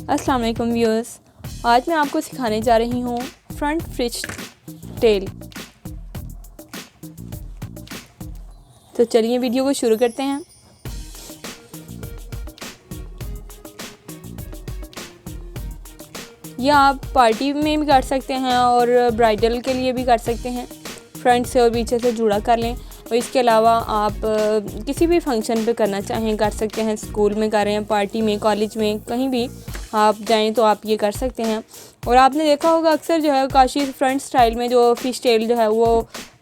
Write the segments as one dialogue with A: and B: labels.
A: अस्सलाम वालेकुम व्यूअर्स, आज मैं आपको सिखाने जा रही हूँ फ्रंट फिश टेल। तो चलिए वीडियो को शुरू करते हैं। यह आप पार्टी में भी कर सकते हैं और ब्राइडल के लिए भी कर सकते हैं। फ्रंट से और पीछे से जुड़ा कर लें और इसके अलावा आप किसी भी फंक्शन पे करना चाहें कर सकते हैं। स्कूल में कर रहे हैं, पार्टी में, कॉलेज में, कहीं भी आप जाएं तो आप ये कर सकते हैं। और आपने देखा होगा अक्सर जो है काशी फ्रंट स्टाइल में जो फिश टेल जो है वो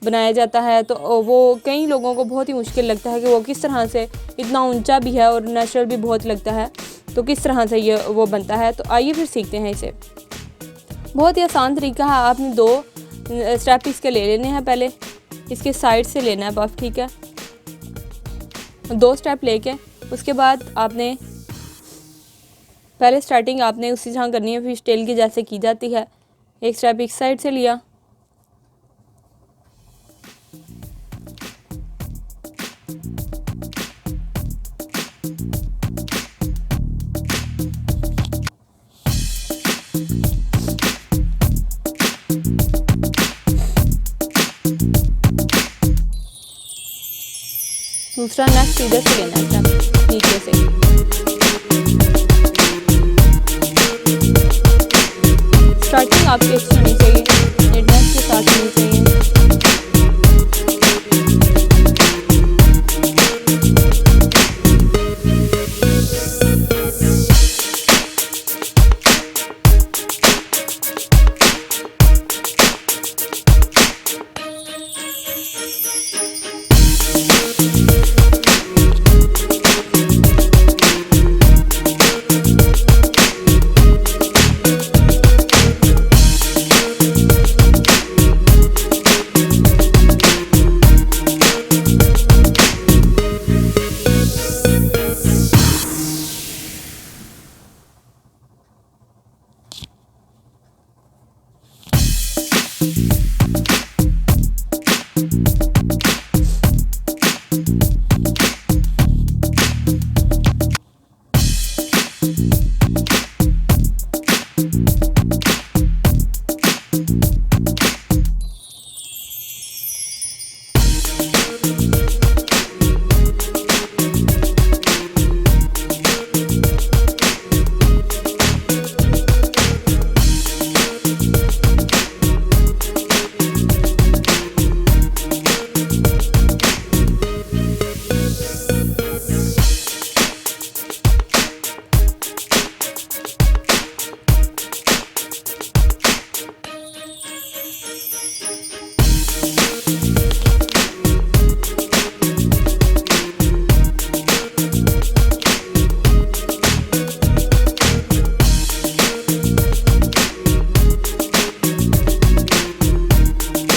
A: बनाया जाता है, तो वो कई लोगों को बहुत ही मुश्किल लगता है कि वो किस तरह से, इतना ऊंचा भी है और नेचुरल भी बहुत लगता है, तो किस तरह से ये वो बनता है। तो आइए फिर सीखते हैं इसे। बहुत ही आसान तरीका है। आपने 2 स्टेप इसके ले लेने हैं। पहले इसके साइड से लेना है बफ, ठीक है। 2 स्टेप लेके उसके बाद आपने पहले स्टार्टिंग आपने उसी तरह करनी है फिश टेल की जैसे की जाती है। एक स्टेप इस साइड से लिया, दूसरा नेक्स्ट इधर से लेना है नीचे से। स्टार्टिंग आपकी अच्छी होनी चाहिए, नीटनेस के साथ होनी चाहिए।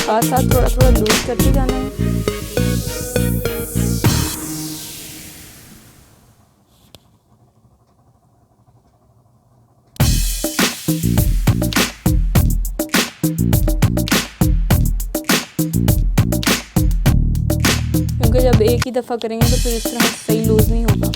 A: साथ साथ थोड़ा थोड़ा लूज करते जाना है। क्योंकि जब एक ही दफ़ा करेंगे तो फिर इस तरह सही लूज नहीं होगा।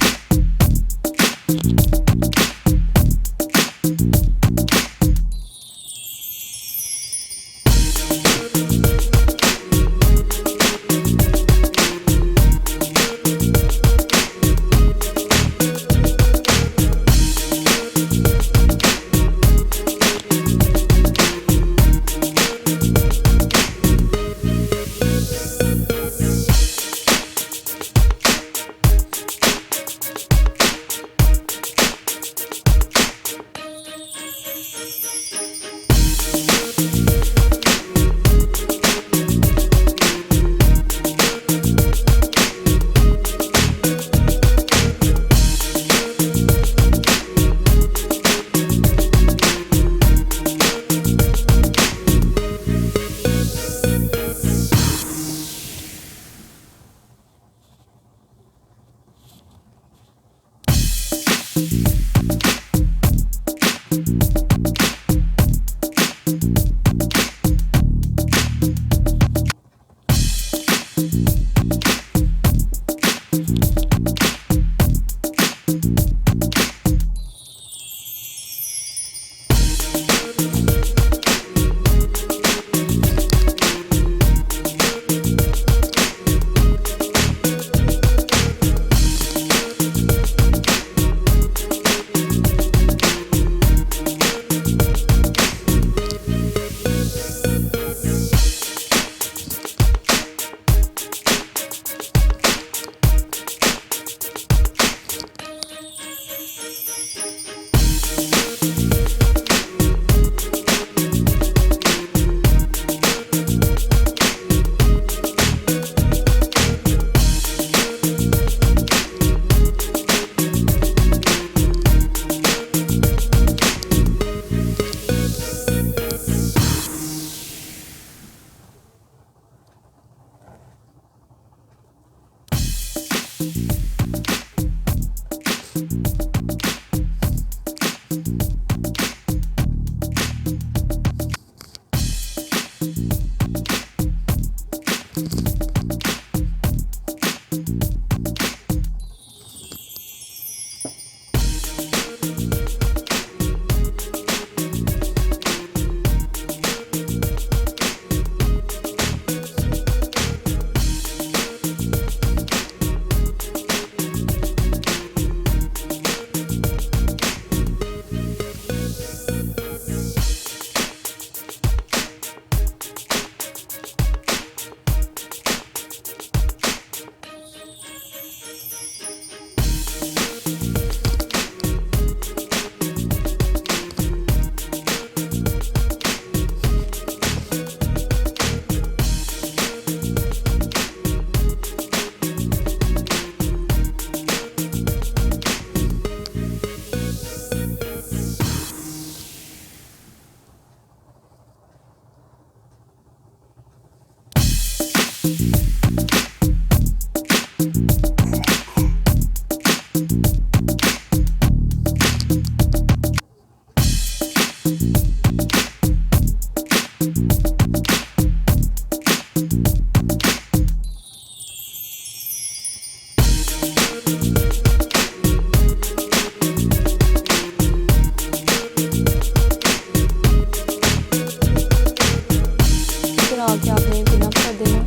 A: आके आपने पिन अप कर देना।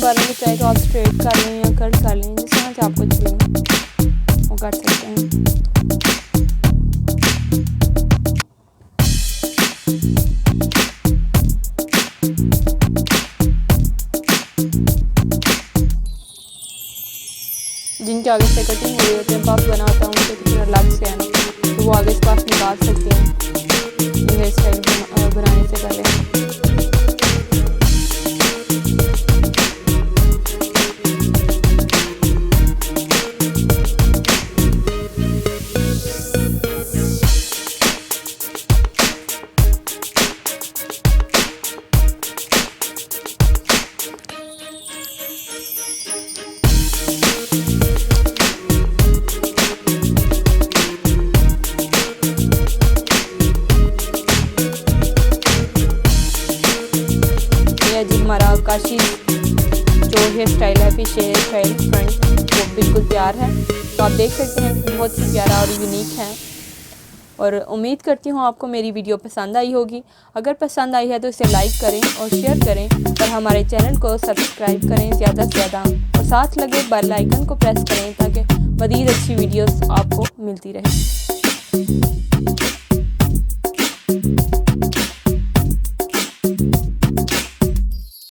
A: बालों को चाहे तो आप स्ट्रेट कर लें या कट कर लें, जिस तरह से आपको चाहिए वो कर सकते हैं। जिनके आगे से कटिंग हो रही होती है, पफ बनाता हूँ उनके कितना अलग से है ना, तो वो आगे से पफ निकाल सकते हैं हेयर स्टाइल बनाने से पहले। जी हमारा काशी जो हेयर स्टाइल है फिश हेयर स्टाइल फ्रंट वो बिल्कुल तैयार है। तो आप देख सकते हैं कि बहुत ही प्यारा और यूनिक है, और उम्मीद करती हूँ आपको मेरी वीडियो पसंद आई होगी। अगर पसंद आई है तो इसे लाइक करें और शेयर करें, और हमारे चैनल को सब्सक्राइब करें ज़्यादा से ज़्यादा, और साथ लगे बेल आइकन को प्रेस करें ताकि मज़ीद अच्छी वीडियोस आपको मिलती रहे।